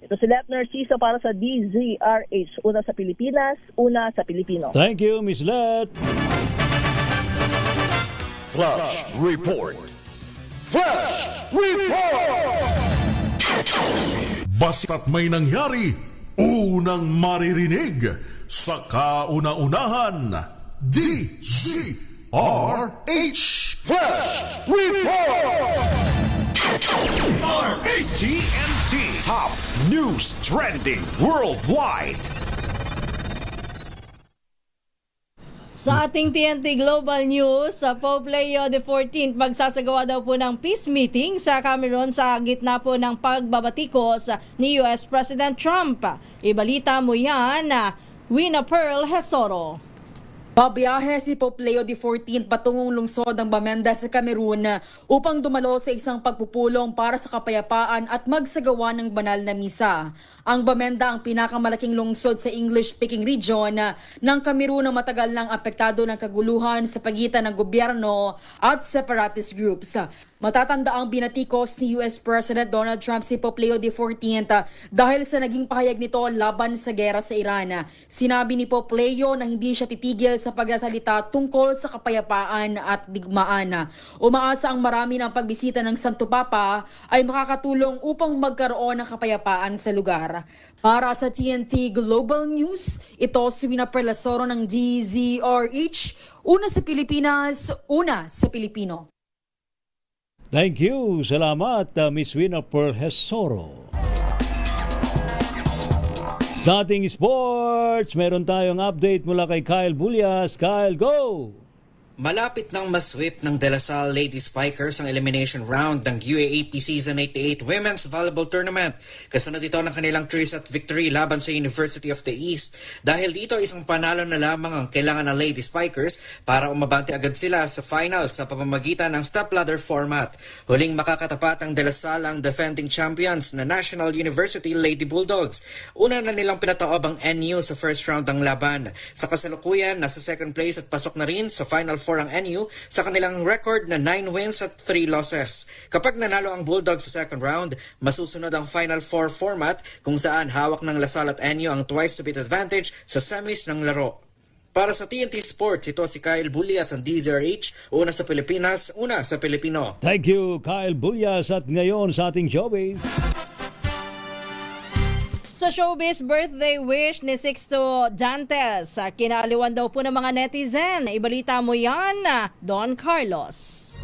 Ito si Let Narciso para sa DZRH. Una sa Pilipinas, una sa Pilipino. Thank you, Ms. Let. Flash Report. Flash Report! Basta't may nangyari, unang maririnig sa kauna-unahan. DZRH Flash Report! TNT Top News Trending Worldwide. Sa ating TNT Global News, sa Pope Leo XIV magsasagawa daw po ng peace meeting sa Cameroon sa gitna po ng pagbabatikos ni US President Trump. Ibalita mo yan na Wina Pearl Hesoro. Babiyahe si Pope Leo XIV patungong lungsod ng Bamenda sa Cameroon upang dumalo sa isang pagpupulong para sa kapayapaan at magsagawa ng banal na misa. Ang Bamenda ang pinakamalaking lungsod sa English-speaking region ng Cameroon na matagal nang apektado ng kaguluhan sa pagitan ng gobyerno at separatist groups. Matatanda ang binatikos ni US President Donald Trump si Pope Leo XIV dahil sa naging pahayag nito laban sa gera sa Iran. Sinabi ni Pope Leo na hindi siya titigil sa pagsasalita tungkol sa kapayapaan at digmaan. Umaasa ang marami ng pagbisita ng Santo Papa ay makakatulong upang magkaroon ng kapayapaan sa lugar. Para sa TNT Global News, ito si Wina Pearl Hesoro ng DZRH. Una sa Pilipinas, una sa Pilipino. Thank you. Salamat, Miss Wina Pearl Hesoro. Sa ating sports, meron tayong update mula kay Kyle Bulyas. Kyle, go! Malapit nang masweep ng De La Salle Lady Spikers ang elimination round ng UAAP Season 88 Women's Volleyball Tournament. Kasunod ito ng kanilang 3-set victory laban sa University of the East. Dahil dito isang panalo na lamang ang kailangan ng Lady Spikers para umabante agad sila sa finals sa pamamagitan ng stepladder format. Huling makakatapat ang De La Salle ang defending champions na National University Lady Bulldogs. Una na nilang pinataob ang NU sa first round ng laban. Sa kasalukuyan, nasa second place at pasok na rin sa Final Four ang NU sa kanilang record na 9 wins at 3 losses. Kapag nanalo ang Bulldogs sa second round, masusunod ang Final Four format kung saan hawak ng La Salle at NU ang twice-to-beat advantage sa semis ng laro. Para sa TNT Sports, ito si Kyle Bulyas ang DZRH, una sa Pilipinas, una sa Pilipino. Thank you, Kyle Bulyas. At ngayon sa ating showbiz. Sa showbiz birthday wish ni Sixto Dantes, kinaliwan daw po ng mga netizen. Ibalita mo yan, Don Carlos.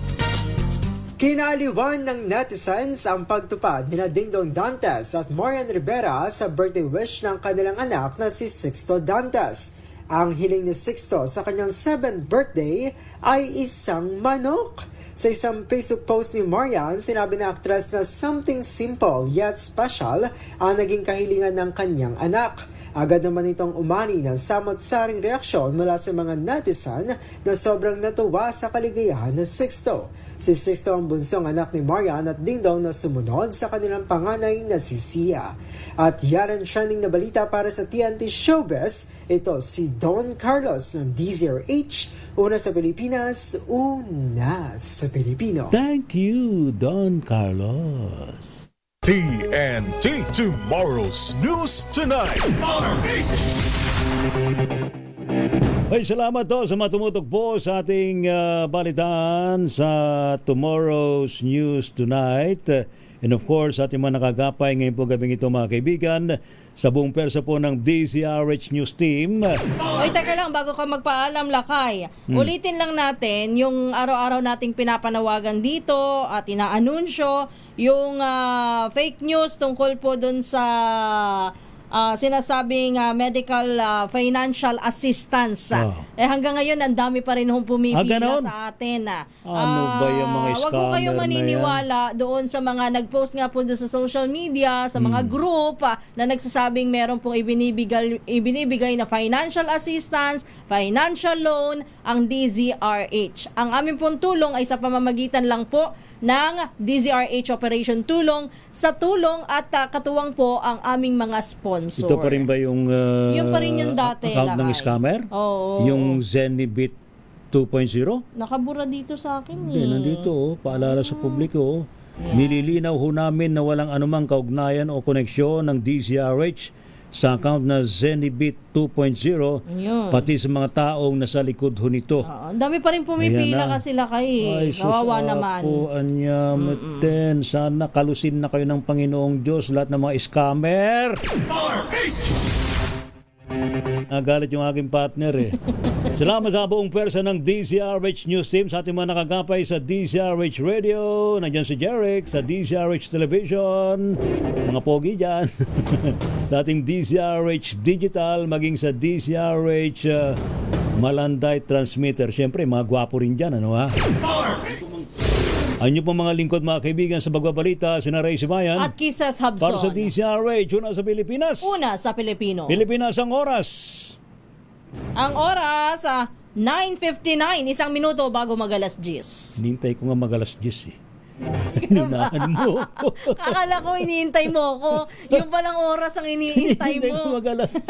Kinaliwan ng netizens ang pagtupad ni Dingdong Dantes at Marian Rivera sa birthday wish ng kanilang anak na si Sixto Dantes. Ang hiling ni Sixto sa kanyang 7th birthday ay isang manok. Sa isang Facebook post ni Marian, sinabi ng aktres na something simple yet special ang naging kahilingan ng kanyang anak. Agad naman itong umani ng samot-saring reaksyon mula sa mga netizen na sobrang natuwa sa kaligayahan ng Sixto. Si Sixto ang bunsong anak ni Marian at Dingdong na sumunod sa kanilang panganay na si Sia. At yan ang trending na balita para sa TNT Showbiz. Ito si Don Carlos ng DZRH. Una sa Pilipinas, una sa Pilipino. Thank you, Don Carlos. TNT Tomorrow's News Tonight. Ay, salamat to sa matumutok po sa ating balitaan sa Tomorrow's News Tonight. And of course, ating mga nakagapay ngayon po gabing ito mga kaibigan sa buong persa po ng DZRH News Team. Oy, teka lang, bago ka magpaalam, Lakay. Ulitin lang natin yung araw-araw nating pinapanawagan dito at inaanunsyo yung fake news tungkol po dun sa sinasabing medical financial assistance. Hanggang ngayon, ang dami pa rin hong pumipila sa atin. Ano ba yung mga scammer wag ko kayong maniniwala doon sa mga nag-post nga po doon sa social media, sa mga group na nagsasabing meron pong ibinibigay na financial assistance, financial loan, ang DZRH. Ang aming pong tulong ay sa pamamagitan lang po ng DZRH Operation Tulong sa tulong at katuwang po ang aming mga sponsor. Ito pa rin ba yung pa rin yung dati, account ng Lakay. scammer? Oo. Yung Zenibit 2.0? Nakabura dito sa akin Hindi, nandito. Paalala sa publiko. Nililinaw ho namin na walang anumang kaugnayan o koneksyon ng DZRH sa account na Zenibit 2.0, pati sa mga taong nasa likod ho nito. Ang dami pa rin pumipila kasi Lakay. Kawawa naman. Sana kalusin na kayo ng Panginoong Diyos lahat ng mga scammer. Nagalit yung aking partner eh. Salamat sa buong pwersa ng DCRH News Team, sa ating mga nakagapay sa DCRH Radio, nandiyan si Jeric, sa DCRH Television, mga pogi dyan, sa ating DCRH Digital, maging sa DCRH Malanday Transmitter. Siyempre, mga gwapo rin dyan, ano ha? Ang inyo pong mga lingkod, mga kaibigan, sa Bagbabalita, sina Ray Sibayan At Kisses Habson. para sa DCRH, una sa Pilipinas. Una sa Pilipino. Pilipinas ang oras. Ang oras, 9:59, 1 minuto bago mag-alas 10. Hinintay ko nga mag-alas 10 eh. Hininahan mo ko. Akala ko iniintay mo ko. Yung palang oras ang iniintay Hinintay ko mo. mag-alas 10.